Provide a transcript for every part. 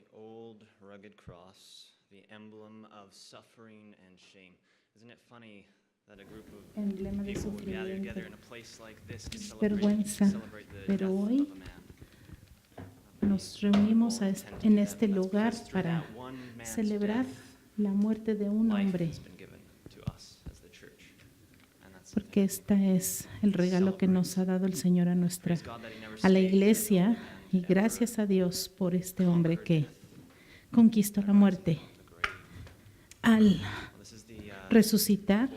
the old rugged cross, the emblem of suffering and shame. Isn't it funny that a group of Emblema de people would gather sufrimiento, together in a place like this to vergüenza, celebrate the pero death hoy of a man? nos reunimos en este lugar para celebrar la muerte de un hombre, porque este es el regalo que nos ha dado el Señor a la iglesia, y gracias a Dios por este hombre que conquistó la muerte al resucitar.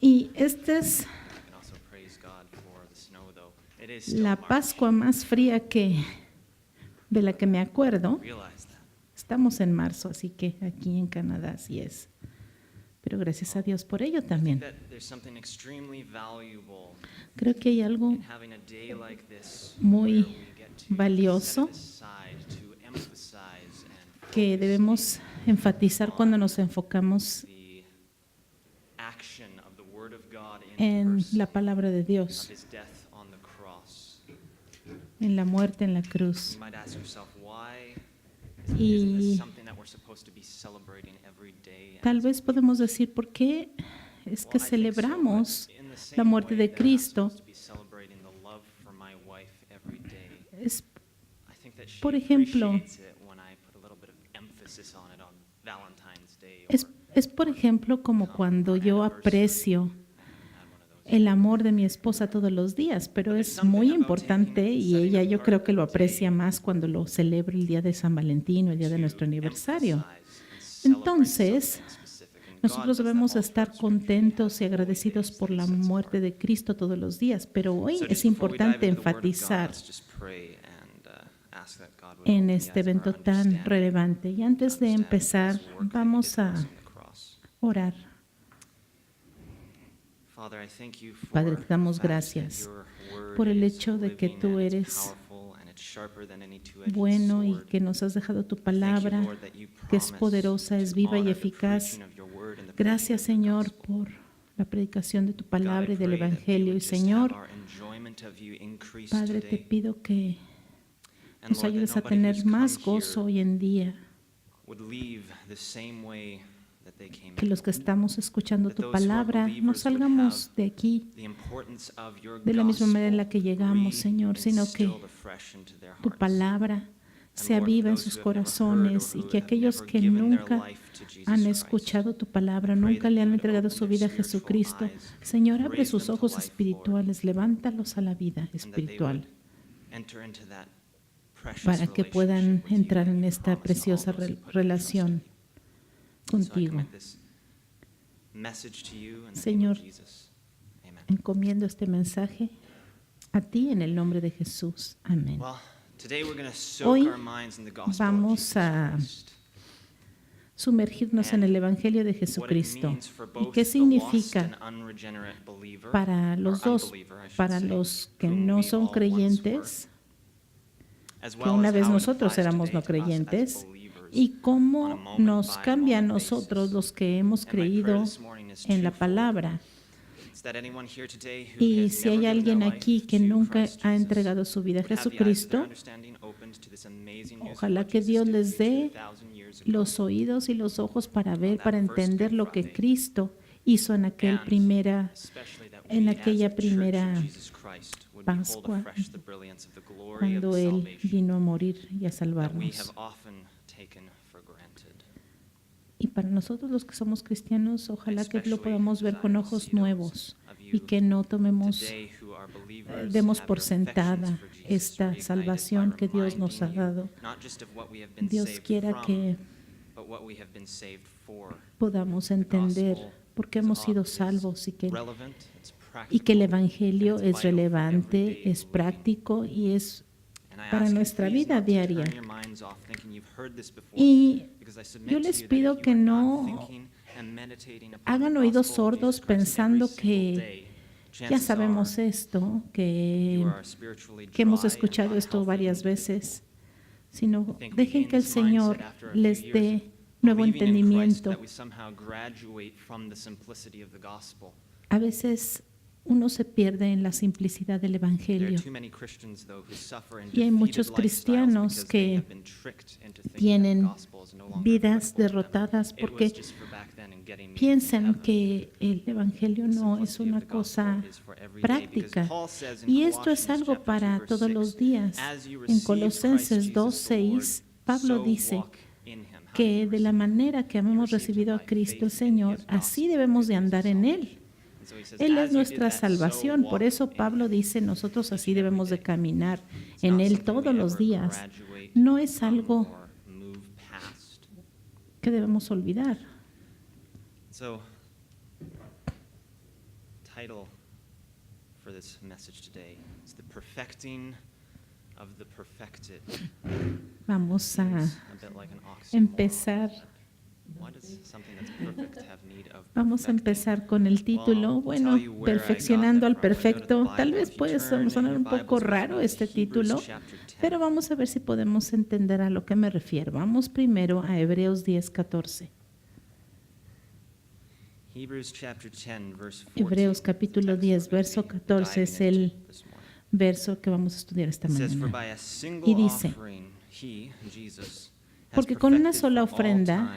Y esta es la Pascua más fría de la que me acuerdo. Estamos en marzo, así que aquí en Canadá así es. Pero gracias a Dios por ello también. Creo que hay algo muy valioso que debemos enfatizar cuando nos enfocamos en la palabra de Dios, en la muerte en la cruz. Y tal vez podemos decir, ¿por qué es que celebramos la muerte de Cristo? Es, por ejemplo, por ejemplo como cuando yo aprecio el amor de mi esposa todos los días, pero es muy importante y ella yo creo que lo aprecia más cuando lo celebra el día de San Valentín o el día de nuestro aniversario. Entonces, nosotros debemos estar contentos y agradecidos por la muerte de Cristo todos los días, pero hoy es importante enfatizar en este evento tan relevante. Y antes de empezar, vamos a orar. Padre, te damos gracias por el hecho de que tú eres bueno y que nos has dejado tu palabra, que es poderosa, es viva y eficaz. Gracias, Señor, por la predicación de tu palabra y del Evangelio. Y, Señor, Padre, te pido que nos ayudes a tener más gozo hoy en día, que los que estamos escuchando tu palabra no salgamos de aquí de la misma manera en la que llegamos, Señor, sino que tu palabra sea viva en sus corazones y que aquellos que nunca han escuchado tu palabra, nunca le han entregado su vida a Jesucristo, Señor, abre sus ojos espirituales, levántalos a la vida espiritual para que puedan entrar en esta preciosa relación contigo. Señor, encomiendo este mensaje a ti en el nombre de Jesús. Amén. Hoy vamos a sumergirnos en el Evangelio de Jesucristo. ¿Y qué significa para los dos, para los que no son creyentes, que una vez nosotros éramos no creyentes, y cómo nos cambia a nosotros los que hemos creído en la palabra? Y si hay alguien aquí que nunca ha entregado su vida a Jesucristo, ojalá que Dios les dé los oídos y los ojos para ver, para entender lo que Cristo hizo en aquella primera Pascua, cuando Él vino a morir y a salvarnos. Y para nosotros los que somos cristianos, ojalá que lo podamos ver con ojos nuevos y que no demos por sentada esta salvación que Dios nos ha dado. Dios quiera que podamos entender por qué hemos sido salvos y que el Evangelio es relevante, es práctico y es para nuestra vida diaria. Y yo les pido que no hagan oídos sordos pensando que ya sabemos esto, que hemos escuchado esto varias veces, sino dejen que el Señor les dé nuevo entendimiento. A veces uno se pierde en la simplicidad del Evangelio. Y hay muchos cristianos que tienen vidas derrotadas porque piensan que el Evangelio no es una cosa práctica. Y esto es algo para todos los días. En Colosenses 2:6, Pablo dice que de la manera que hemos recibido a Cristo el Señor, así debemos de andar en Él. Él es nuestra salvación. Por eso Pablo dice, nosotros así debemos de caminar en Él todos los días. No es algo que debemos olvidar. So, title for this message today is The Perfecting of the Perfected. Vamos a empezar. Vamos a empezar con el título. Bueno, perfeccionando al perfecto. Tal vez puede sonar un poco raro este título, pero vamos a ver si podemos entender a lo que me refiero. Vamos primero a Hebreos 10:14. Hebreos capítulo 10, verso 14 es el verso que vamos a estudiar esta mañana. Y dice, porque con una sola ofrenda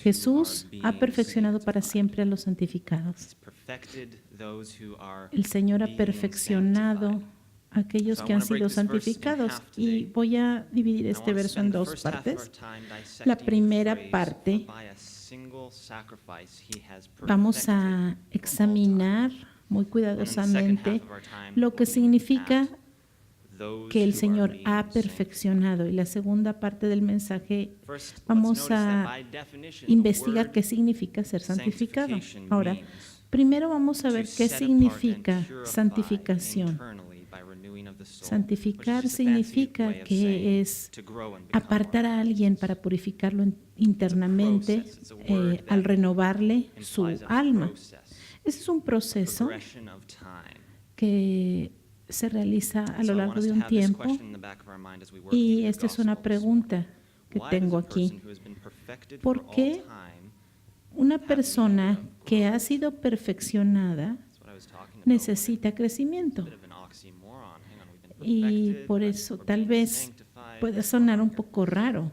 Jesús ha perfeccionado para siempre a los santificados. El Señor ha perfeccionado a aquellos que han sido santificados. Y voy a dividir este verso en dos partes. La primera parte, vamos a examinar muy cuidadosamente lo que significa que el Señor ha perfeccionado. Y la segunda parte del mensaje, vamos a investigar qué significa ser santificado. Ahora, primero vamos a ver qué significa santificación. Santificar significa que es apartar a alguien para purificarlo internamente al renovarle su alma. Ese es un proceso que se realiza a lo largo de un tiempo, y esta es una pregunta que tengo aquí. ¿Por qué una persona que ha sido perfeccionada necesita crecimiento? Y por eso tal vez puede sonar un poco raro.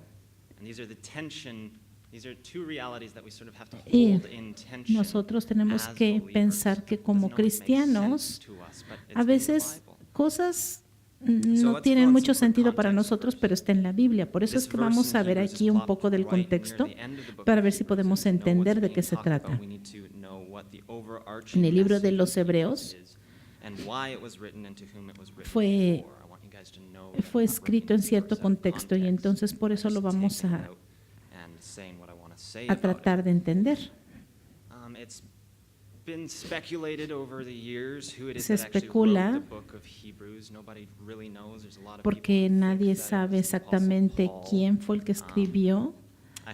Y nosotros tenemos que pensar que como cristianos, a veces cosas no tienen mucho sentido para nosotros, pero está en la Biblia. Por eso es que vamos a ver aquí un poco del contexto para ver si podemos entender de qué se trata. En el libro de los Hebreos fue escrito en cierto contexto, y entonces por eso lo vamos a tratar de entender. Se especula porque nadie sabe exactamente quién fue el que escribió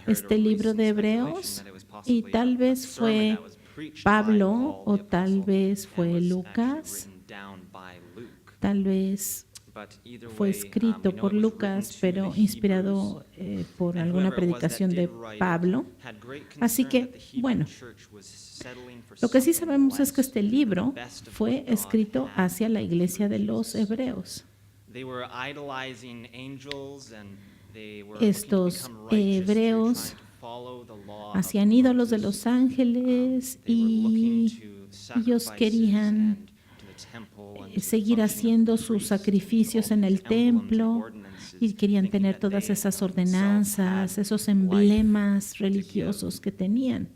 este libro de Hebreos, y tal vez fue Pablo o tal vez fue Lucas, tal vez fue escrito por Lucas, pero inspirado por alguna predicación de Pablo. Así que, bueno, lo que sí sabemos es que este libro fue escrito hacia la iglesia de los hebreos. Estos hebreos hacían ídolos de los ángeles y ellos querían seguir haciendo sus sacrificios en el templo y querían tener todas esas ordenanzas, esos emblemas religiosos que tenían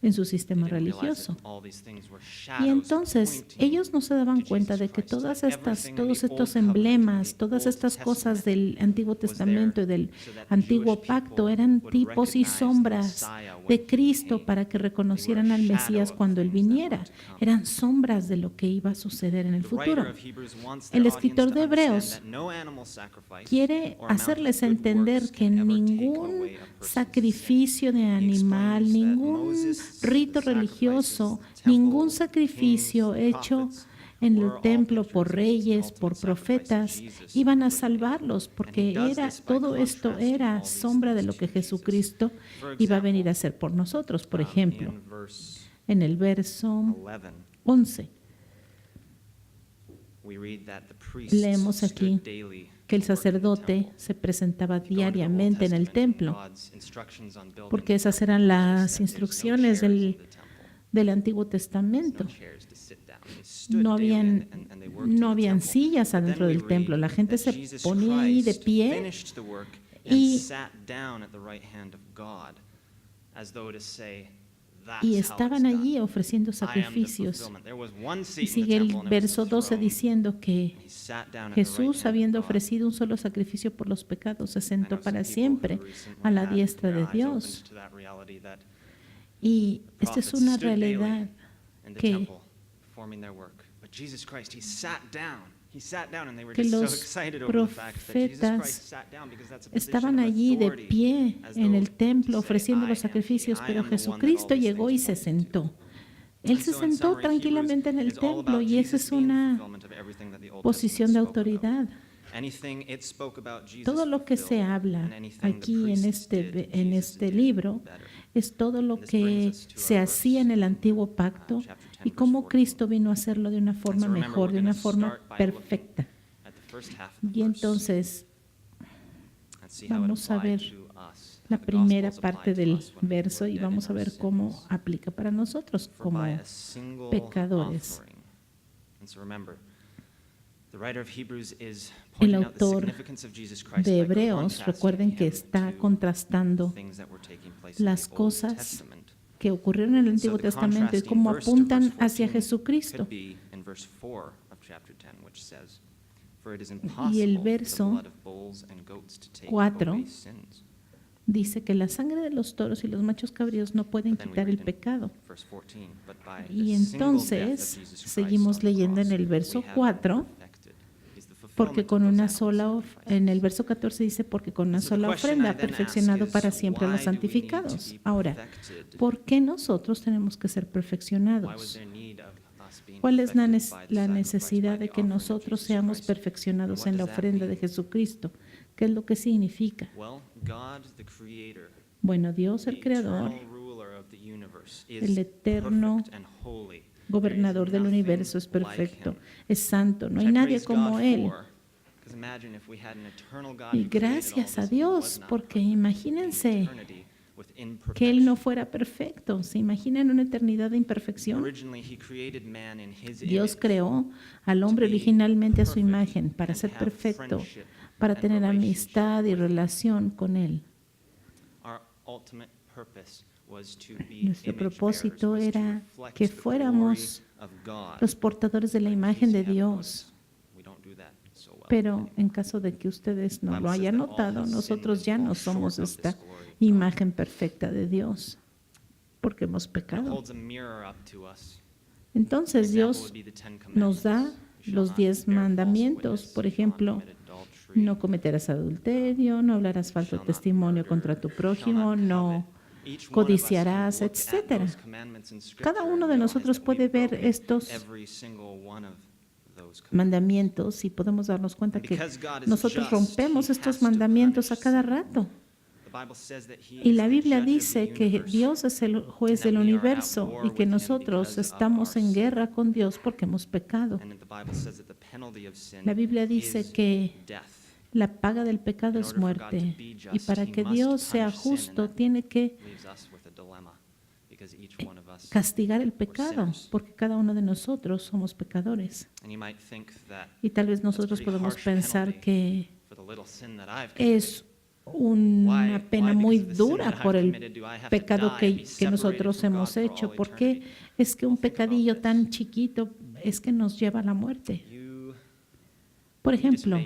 en su sistema religioso. Y entonces ellos no se daban cuenta de que todos estos emblemas, todas estas cosas del Antiguo Testamento y del Antiguo Pacto eran tipos y sombras de Cristo para que reconocieran al Mesías cuando Él viniera. Eran sombras de lo que iba a suceder en el futuro. El escritor de Hebreos quiere hacerles entender que ningún sacrificio de animal, ningún rito religioso, ningún sacrificio hecho en el templo por reyes, por profetas, iban a salvarlos, porque todo esto era sombra de lo que Jesucristo iba a venir a hacer por nosotros. Por ejemplo, en el verso 11, leemos aquí que el sacerdote se presentaba diariamente en el templo, porque esas eran las instrucciones del Antiguo Testamento. No habían sillas adentro del templo, la gente se ponía ahí de pie y estaban allí ofreciendo sacrificios. Y sigue el verso 12 diciendo que Jesús, habiendo ofrecido un solo sacrificio por los pecados, se sentó para siempre a la diestra de Dios. Y esta es una realidad que los profetas estaban allí de pie en el templo ofreciendo los sacrificios, pero Jesucristo llegó y se sentó. Él se sentó tranquilamente en el templo y esa es una posición de autoridad. Todo lo que se habla aquí en este libro es todo lo que se hacía en el antiguo pacto y cómo Cristo vino a hacerlo de una forma mejor, de una forma perfecta. Y entonces vamos a ver la primera parte del verso y vamos a ver cómo aplica para nosotros como pecadores. El autor de Hebreos, recuerden que está contrastando las cosas que ocurrieron en el Antiguo Testamento y cómo apuntan hacia Jesucristo. Y el verso 4 dice que la sangre de los toros y los machos cabríos no pueden quitar el pecado. Y entonces seguimos leyendo en el verso 4, porque con una sola, en el verso 14 dice, porque con una sola ofrenda ha perfeccionado para siempre a los santificados. Ahora, ¿por qué nosotros tenemos que ser perfeccionados? ¿Cuál es la necesidad de que nosotros seamos perfeccionados en la ofrenda de Jesucristo? ¿Qué es lo que significa? Bueno, Dios, el Creador, el eterno gobernador del universo, es perfecto, es santo, no hay nadie como Él. Y gracias a Dios, porque imagínense que Él no fuera perfecto. ¿Se imaginan una eternidad de imperfección? Dios creó al hombre originalmente a su imagen para ser perfecto, para tener amistad y relación con Él. Nuestro propósito era que fuéramos los portadores de la imagen de Dios. Pero en caso de que ustedes no lo hayan notado, nosotros ya no somos esta imagen perfecta de Dios, porque hemos pecado. Entonces Dios nos da los 10 mandamientos, por ejemplo, no cometerás adulterio, no hablarás falso testimonio contra tu prójimo, no codiciarás, etcétera. Cada uno de nosotros puede ver estos mandamientos y podemos darnos cuenta que nosotros rompemos estos mandamientos a cada rato. Y la Biblia dice que Dios es el juez del universo y que nosotros estamos en guerra con Dios porque hemos pecado. La Biblia dice que la paga del pecado es muerte y para que Dios sea justo tiene que castigar el pecado porque cada uno de nosotros somos pecadores. Y tal vez nosotros podemos pensar que es una pena muy dura por el pecado que nosotros hemos hecho. ¿Por qué es que un pecadillo tan chiquito es que nos lleva a la muerte? Por ejemplo,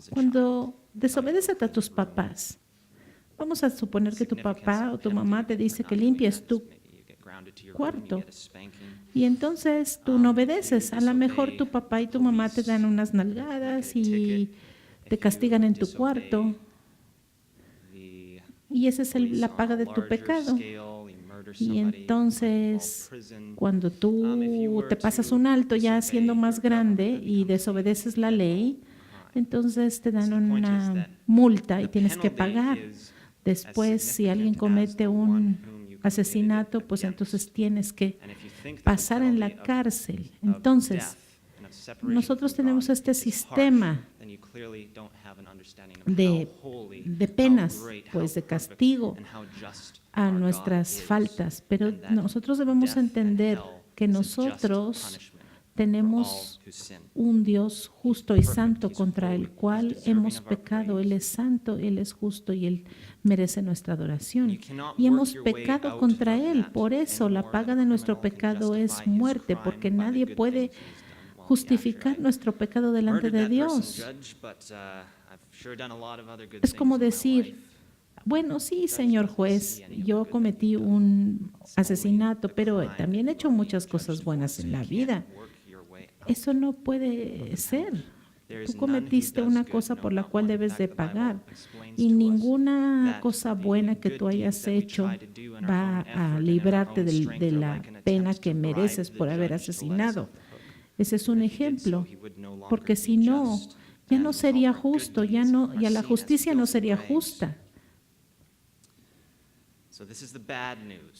cuando desobedeces a tus papás, vamos a suponer que tu papá o tu mamá te dice que limpies tu cuarto y entonces tú no obedeces. A lo mejor tu papá y tu mamá te dan unas nalgadas y te castigan en tu cuarto. Y esa es la paga de tu pecado. Y entonces, cuando tú te pasas un alto ya siendo más grande y desobedeces la ley, entonces te dan una multa y tienes que pagar. Después, si alguien comete un asesinato, pues entonces tienes que pasar en la cárcel. Entonces, nosotros tenemos este sistema de penas, pues de castigo a nuestras faltas, pero nosotros debemos entender que nosotros tenemos un Dios justo y santo contra el cual hemos pecado. Él es santo, Él es justo y Él merece nuestra adoración. Y hemos pecado contra Él. Por eso la paga de nuestro pecado es muerte, porque nadie puede justificar nuestro pecado delante de Dios. Es como decir, bueno, sí, señor juez, yo cometí un asesinato, pero también he hecho muchas cosas buenas en la vida. Eso no puede ser. Tú cometiste una cosa por la cual debes de pagar y ninguna cosa buena que tú hayas hecho va a librarte de la pena que mereces por haber asesinado. Ese es un ejemplo, porque si no, ya no sería justo, ya la justicia no sería justa.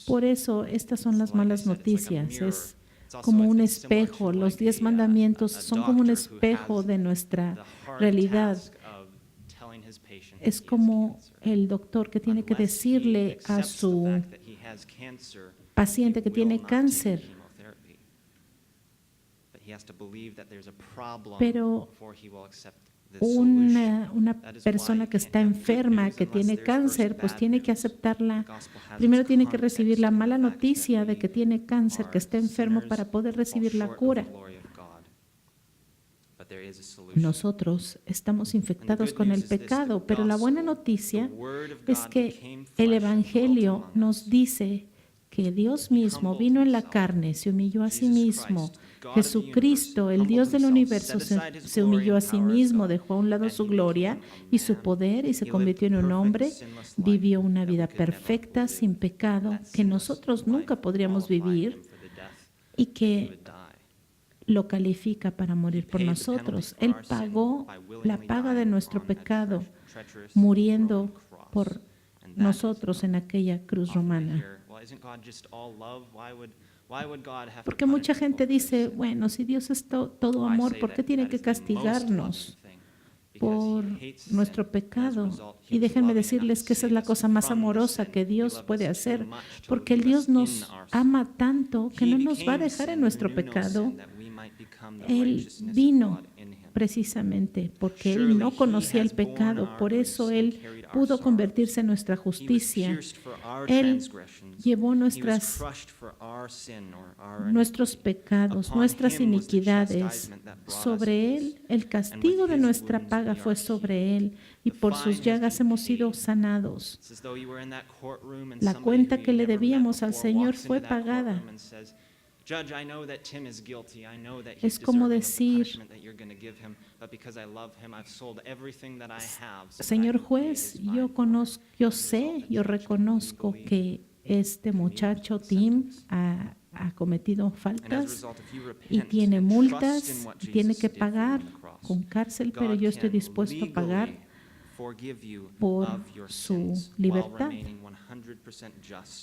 Por eso, estas son las malas noticias. Es como un espejo. Los 10 mandamientos son como un espejo de nuestra realidad. Es como el doctor que tiene que decirle a su paciente que tiene cáncer, pero una persona que está enferma, que tiene cáncer, pues tiene que aceptarla. Primero tiene que recibir la mala noticia de que tiene cáncer, que está enfermo para poder recibir la cura. Nosotros estamos infectados con el pecado, pero la buena noticia es que el Evangelio nos dice que Dios mismo vino en la carne, se humilló a sí mismo. Jesucristo, el Dios del universo, se humilló a sí mismo, dejó a un lado su gloria y su poder y se convirtió en un hombre, vivió una vida perfecta, sin pecado, que nosotros nunca podríamos vivir y que lo califica para morir por nosotros. Él pagó la paga de nuestro pecado, muriendo por nosotros en aquella cruz romana. Porque mucha gente dice, bueno, si Dios es todo amor, ¿por qué tiene que castigarnos por nuestro pecado? Y déjenme decirles que esa es la cosa más amorosa que Dios puede hacer, porque el Dios nos ama tanto que no nos va a dejar en nuestro pecado. Él vino precisamente porque Él no conocía el pecado, por eso Él pudo convertirse en nuestra justicia. Él llevó nuestros pecados, nuestras iniquidades sobre Él. El castigo de nuestra paga fue sobre Él y por sus llagas hemos sido sanados. La cuenta que le debíamos al Señor fue pagada. Es como decir, Señor juez, yo reconozco que este muchacho Tim ha cometido faltas y tiene multas, tiene que pagar con cárcel, pero yo estoy dispuesto a pagar por su libertad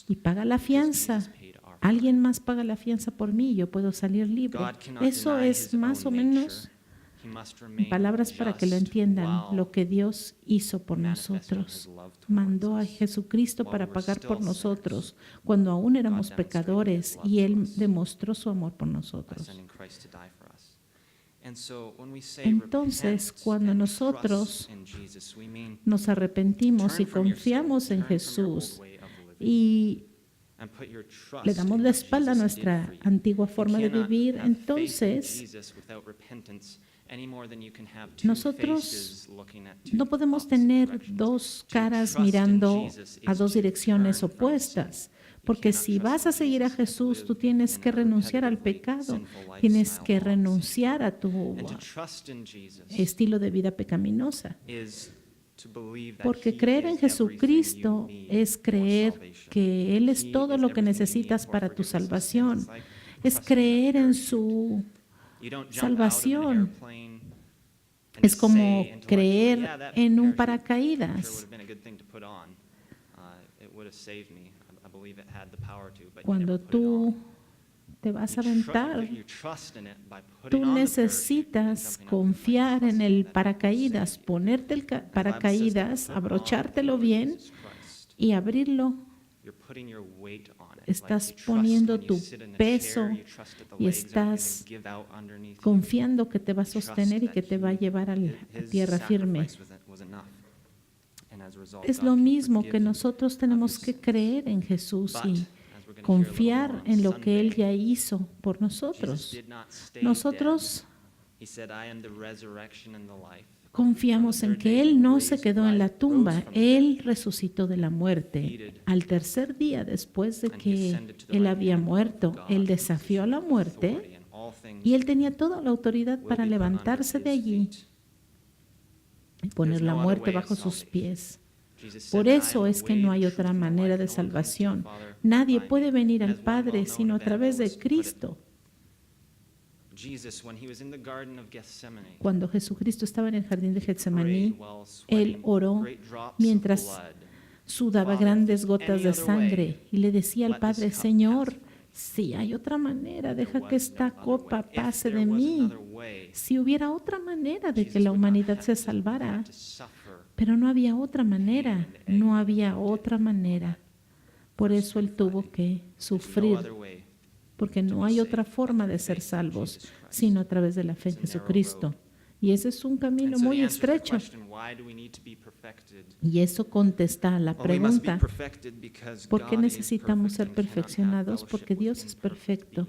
y paga la fianza. Alguien más paga la fianza por mí y yo puedo salir libre. Eso es más o menos, en palabras para que lo entiendan, lo que Dios hizo por nosotros. Mandó a Jesucristo para pagar por nosotros cuando aún éramos pecadores y Él demostró su amor por nosotros. Entonces, cuando nosotros nos arrepentimos y confiamos en Jesús y le damos la espalda a nuestra antigua forma de vivir, entonces nosotros no podemos tener dos caras mirando a dos direcciones opuestas, porque si vas a seguir a Jesús, tú tienes que renunciar al pecado, tienes que renunciar a tu estilo de vida pecaminosa. Porque creer en Jesucristo es creer que Él es todo lo que necesitas para tu salvación. Es creer en su salvación. Es como creer en un paracaídas. Cuando tú te vas a aventar. Tú necesitas confiar en el paracaídas, ponerte el paracaídas, abrochártelo bien y abrirlo. Estás poniendo tu peso y estás confiando que te va a sostener y que te va a llevar a tierra firme. Es lo mismo que nosotros tenemos que creer en Jesús y confiar en lo que Él ya hizo por nosotros. Nosotros confiamos en que Él no se quedó en la tumba, Él resucitó de la muerte. Al tercer día, después de que Él había muerto, Él desafió a la muerte y Él tenía toda la autoridad para levantarse de allí y poner la muerte bajo sus pies. Por eso es que no hay otra manera de salvación. Nadie puede venir al Padre sino a través de Cristo. Cuando Jesucristo estaba en el jardín de Getsemaní, Él oró mientras sudaba grandes gotas de sangre y le decía al Padre: Señor, si hay otra manera, deja que esta copa pase de mí. Si hubiera otra manera de que la humanidad se salvara, pero no había otra manera, no había otra manera. Por eso Él tuvo que sufrir, porque no hay otra forma de ser salvos, sino a través de la fe en Jesucristo. Y ese es un camino muy estrecho. Y eso contesta a la pregunta: ¿por qué necesitamos ser perfeccionados? Porque Dios es perfecto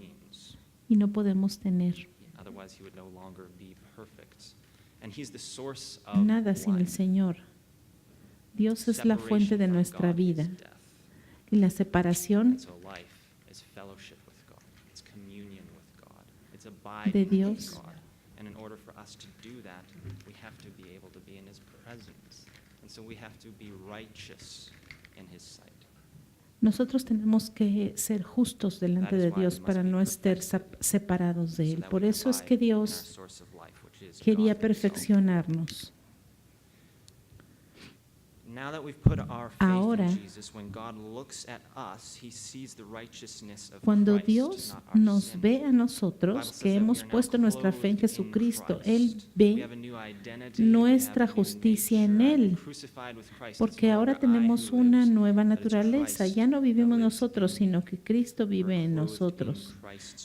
y no podemos tener nada sin el Señor. Dios es la fuente de nuestra vida. Y la separación de Dios nosotros tenemos que ser justos delante de Dios para no estar separados de Él. Por eso es que Dios quería perfeccionarnos. Ahora, cuando Dios nos ve a nosotros, que hemos puesto nuestra fe en Jesucristo, Él ve nuestra justicia en Él, porque ahora tenemos una nueva naturaleza. Ya no vivimos nosotros, sino que Cristo vive en nosotros.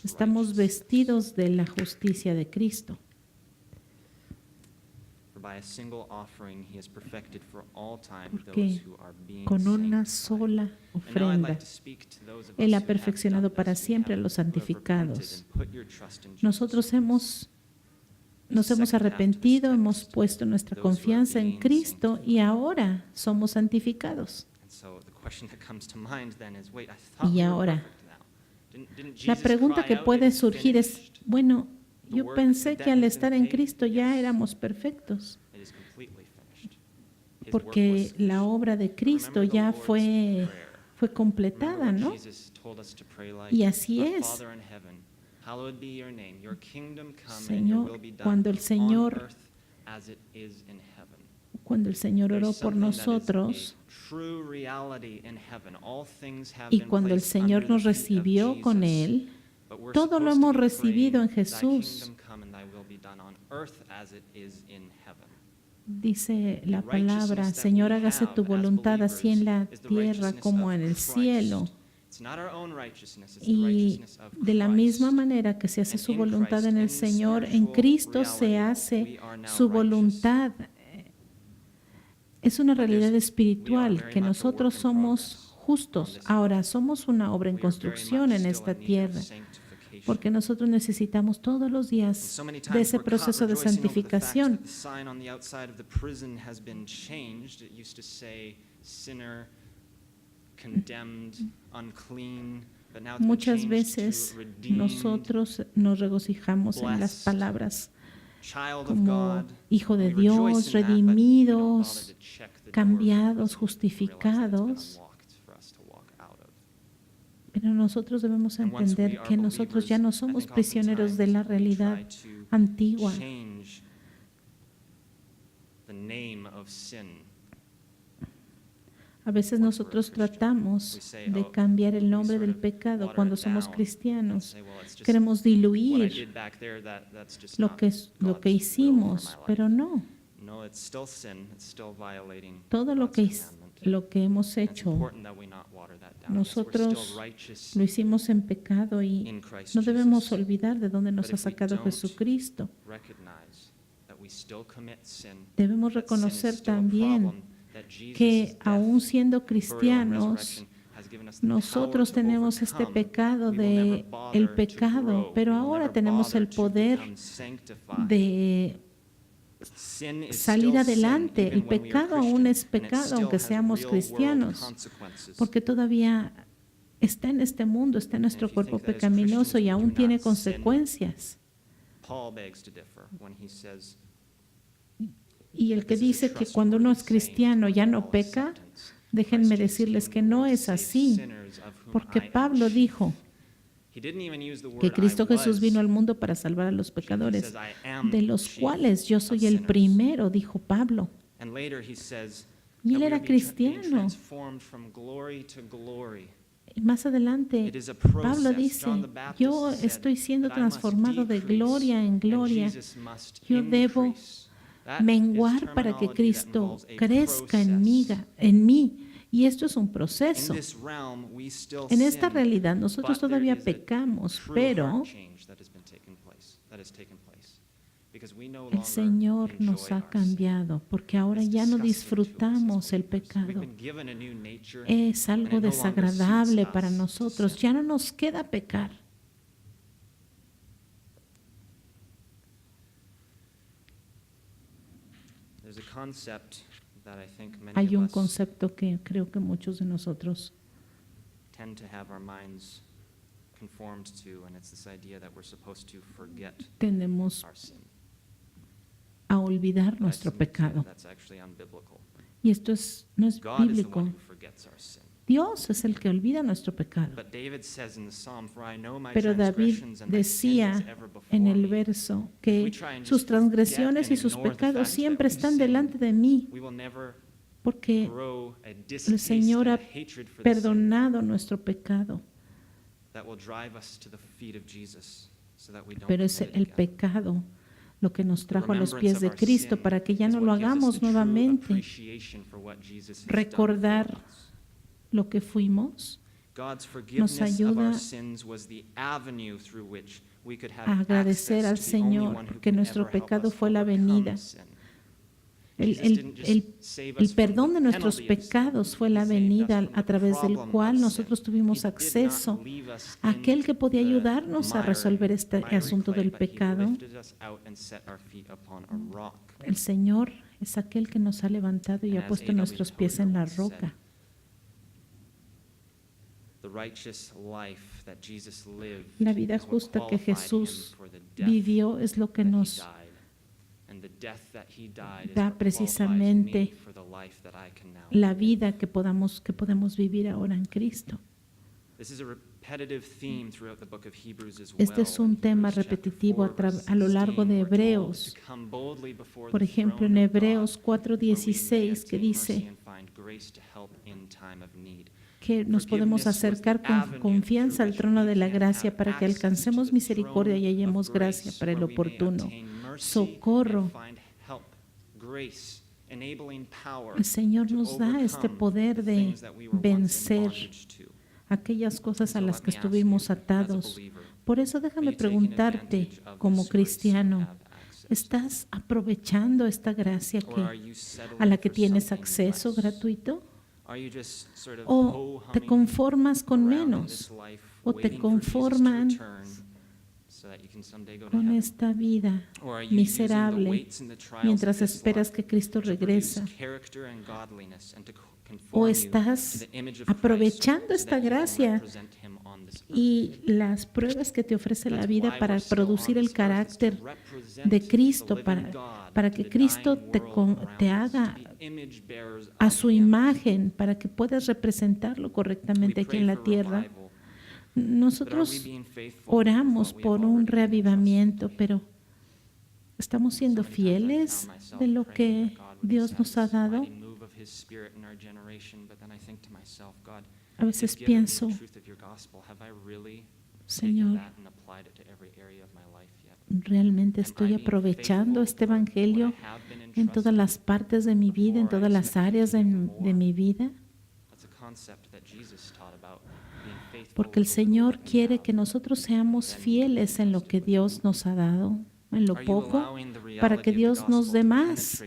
Estamos vestidos de la justicia de Cristo. Porque con una sola ofrenda Él ha perfeccionado para siempre a los santificados. Nosotros nos hemos arrepentido, hemos puesto nuestra confianza en Cristo y ahora somos santificados. Y ahora, la pregunta que puede surgir es, bueno, yo pensé que al estar en Cristo ya éramos perfectos, porque la obra de Cristo ya fue completada, ¿no? Y así es. Señor, cuando el Señor oró por nosotros y cuando el Señor nos recibió con Él, todo lo hemos recibido en Jesús. Dice la palabra: Señor, hágase tu voluntad así en la tierra como en el cielo. Y de la misma manera que se hace su voluntad en el Señor, en Cristo se hace su voluntad. Es una realidad espiritual que nosotros somos justos. Ahora somos una obra en construcción en esta tierra, porque nosotros necesitamos todos los días de ese proceso de santificación. Muchas veces nosotros nos regocijamos en las palabras como hijo de Dios, redimidos, cambiados, justificados. Pero nosotros debemos entender que nosotros ya no somos prisioneros de la realidad antigua. A veces nosotros tratamos de cambiar el nombre del pecado cuando somos cristianos. Queremos diluir lo que hicimos, pero no. Todo lo que hemos hecho, nosotros lo hicimos en pecado y no debemos olvidar de dónde nos ha sacado Jesucristo. Debemos reconocer también que aún siendo cristianos, nosotros tenemos este pecado el pecado, pero ahora tenemos el poder de salir adelante. El pecado aún es pecado, aunque seamos cristianos, porque todavía está en este mundo, está en nuestro cuerpo pecaminoso y aún tiene consecuencias. Y el que dice que cuando uno es cristiano ya no peca, déjenme decirles que no es así, porque Pablo dijo que Cristo Jesús vino al mundo para salvar a los pecadores, de los cuales yo soy el primero, dijo Pablo. Y él era cristiano. Y más adelante, Pablo dice, yo estoy siendo transformado de gloria en gloria. Yo debo menguar para que Cristo crezca en mí. Y esto es un proceso. En esta realidad nosotros todavía pecamos, pero el Señor nos ha cambiado porque ahora ya no disfrutamos el pecado. Es algo desagradable para nosotros. Ya no nos queda pecar. Hay un concepto que creo que muchos de nosotros tendemos a olvidar nuestro pecado. Y esto no es bíblico. Dios es el que olvida nuestro pecado. Pero David decía en el verso que sus transgresiones y sus pecados siempre están delante de mí, porque el Señor ha perdonado nuestro pecado. Pero es el pecado lo que nos trajo a los pies de Cristo para que ya no lo hagamos nuevamente. Recordar lo que fuimos nos ayuda a agradecer al Señor porque nuestro pecado fue la venida. El perdón de nuestros pecados fue la venida a través del cual nosotros tuvimos acceso a aquel que podía ayudarnos a resolver este asunto del pecado. El Señor es aquel que nos ha levantado y ha puesto nuestros pies en la roca. La vida justa que Jesús vivió es lo que nos da precisamente la vida que podemos vivir ahora en Cristo. Este es un tema repetitivo a lo largo de Hebreos. Por ejemplo, en Hebreos 4:16, que dice que nos podemos acercar con confianza al trono de la gracia para que alcancemos misericordia y hallemos gracia para el oportuno socorro. El Señor nos da este poder de vencer aquellas cosas a las que estuvimos atados. Por eso déjame preguntarte, como cristiano, ¿estás aprovechando esta gracia a la que tienes acceso gratuito? ¿O te conformas con menos? ¿O te conforman con esta vida miserable mientras esperas que Cristo regresa? ¿O estás aprovechando esta gracia y las pruebas que te ofrece la vida para producir el carácter de Cristo, para que Cristo te haga a su imagen, para que puedas representarlo correctamente aquí en la tierra? Nosotros oramos por un reavivamiento, pero ¿estamos siendo fieles de lo que Dios nos ha dado? A veces pienso, Señor, ¿realmente estoy aprovechando este evangelio en todas las partes de mi vida, en todas las áreas de mi vida? Porque el Señor quiere que nosotros seamos fieles en lo que Dios nos ha dado, en lo poco, para que Dios nos dé más.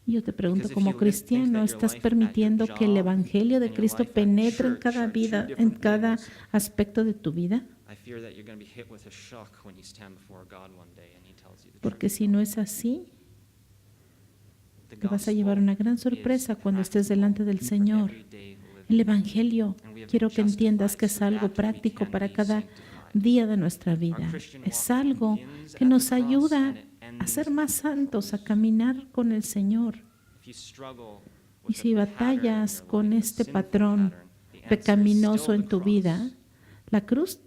Yo te pregunto, como cristiano, ¿estás permitiendo que el evangelio de Cristo penetre en cada vida, en cada aspecto de tu vida? Porque si no es así, te vas a llevar una gran sorpresa cuando estés delante del Señor. El evangelio, quiero que entiendas que es algo práctico para cada día de nuestra vida. Es algo que nos ayuda a ser más santos, a caminar con el Señor. Y si batallas con este patrón pecaminoso en tu vida, la cruz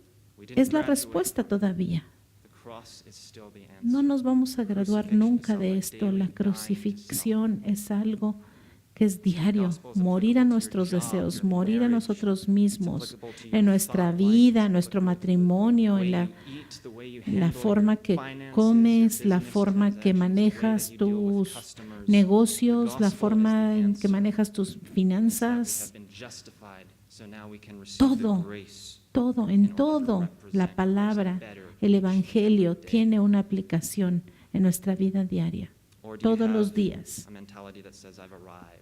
es la respuesta todavía. No nos vamos a graduar nunca de esto. La crucifixión es algo que es diario, morir a nuestros deseos, morir a nosotros mismos, en nuestra vida, en nuestro matrimonio, en la forma que comes, la forma que manejas tus negocios, la forma en que manejas tus finanzas. Todo, en todo, la palabra, el evangelio tiene una aplicación en nuestra vida diaria. Todos los días.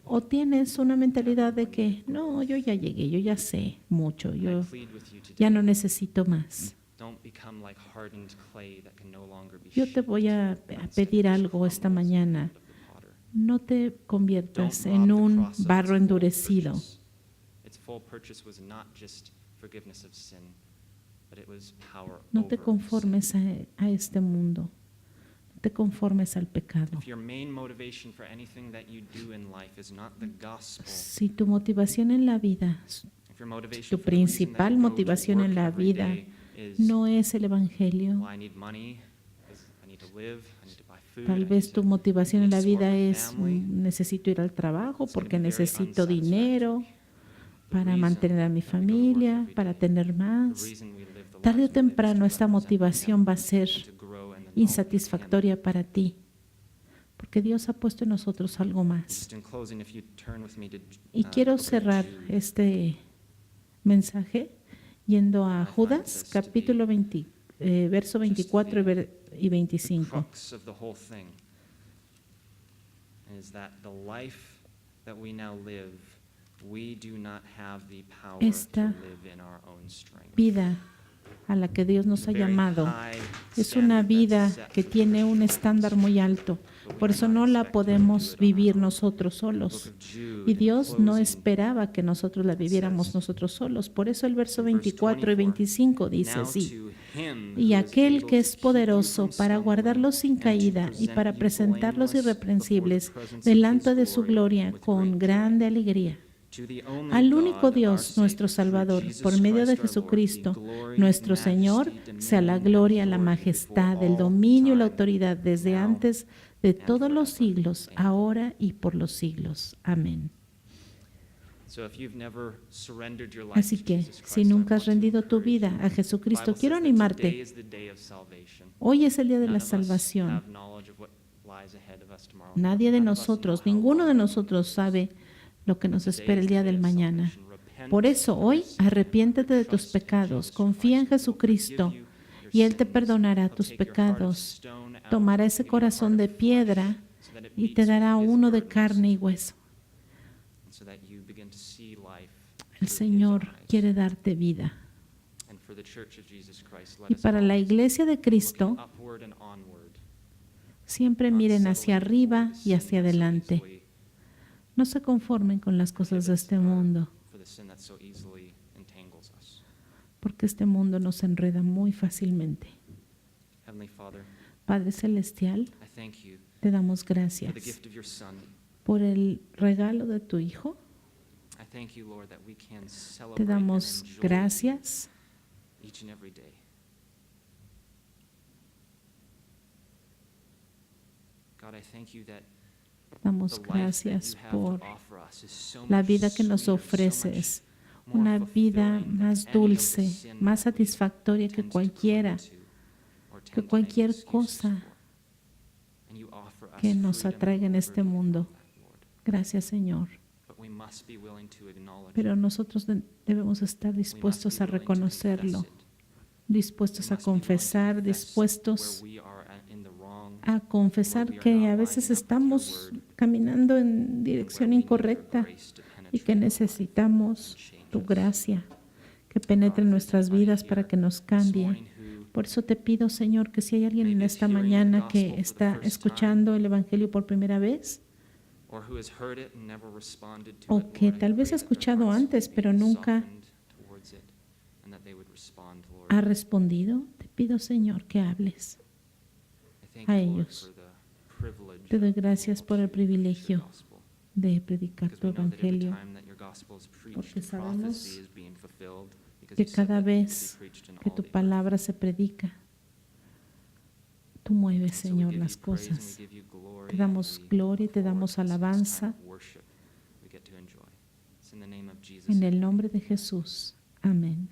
O tienes una mentalidad de que, no, yo ya llegué, yo ya sé mucho, yo ya no necesito más. Yo te voy a pedir algo esta mañana. No te conviertas en un barro endurecido. No te conformes a este mundo. Te conformes al pecado. Si tu motivación en la vida, tu principal motivación en la vida no es el evangelio, tal vez tu motivación en la vida es necesito ir al trabajo porque necesito dinero para mantener a mi familia, para tener más. Tarde o temprano esta motivación va a ser insatisfactoria para ti, porque Dios ha puesto en nosotros algo más. Y quiero cerrar este mensaje yendo a Judas, capítulo 20, verso 24 y 25. Esta vida a la que Dios nos ha llamado es una vida que tiene un estándar muy alto. Por eso no la podemos vivir nosotros solos. Y Dios no esperaba que nosotros la viviéramos nosotros solos. Por eso el verso 24 y 25 dice así: y aquel que es poderoso para guardarlos sin caída y para presentarlos irreprensibles delante de su gloria con grande alegría. Al único Dios, nuestro Salvador, por medio de Jesucristo, nuestro Señor, sea la gloria, la majestad, el dominio y la autoridad desde antes de todos los siglos, ahora y por los siglos. Amén. Así que, si nunca has rendido tu vida a Jesucristo, quiero animarte. Hoy es el día de la salvación. Nadie de nosotros, ninguno de nosotros sabe lo que nos espera el día del mañana. Por eso hoy arrepiéntete de tus pecados, confía en Jesucristo y Él te perdonará tus pecados, tomará ese corazón de piedra y te dará uno de carne y hueso. El Señor quiere darte vida. Y para la iglesia de Cristo, siempre miren hacia arriba y hacia adelante. No se conformen con las cosas de este mundo, porque este mundo nos enreda muy fácilmente. Padre Celestial, te damos gracias por el regalo de tu Hijo. Te damos gracias Damos gracias por la vida que nos ofreces, una vida más dulce, más satisfactoria que cualquier cosa que nos atraiga en este mundo. Gracias, Señor. Pero nosotros debemos estar dispuestos a reconocerlo, dispuestos a confesar, dispuestos a confesar que a veces estamos caminando en dirección incorrecta y que necesitamos tu gracia que penetre en nuestras vidas para que nos cambie. Por eso te pido, Señor, que si hay alguien en esta mañana que está escuchando el Evangelio por primera vez, o que tal vez ha escuchado antes, pero nunca ha respondido, te pido, Señor, que hables a ellos. Te doy gracias por el privilegio de predicar tu Evangelio, porque sabemos que cada vez que tu palabra se predica, tú mueves, Señor, las cosas. Te damos gloria y te damos alabanza. En el nombre de Jesús. Amén.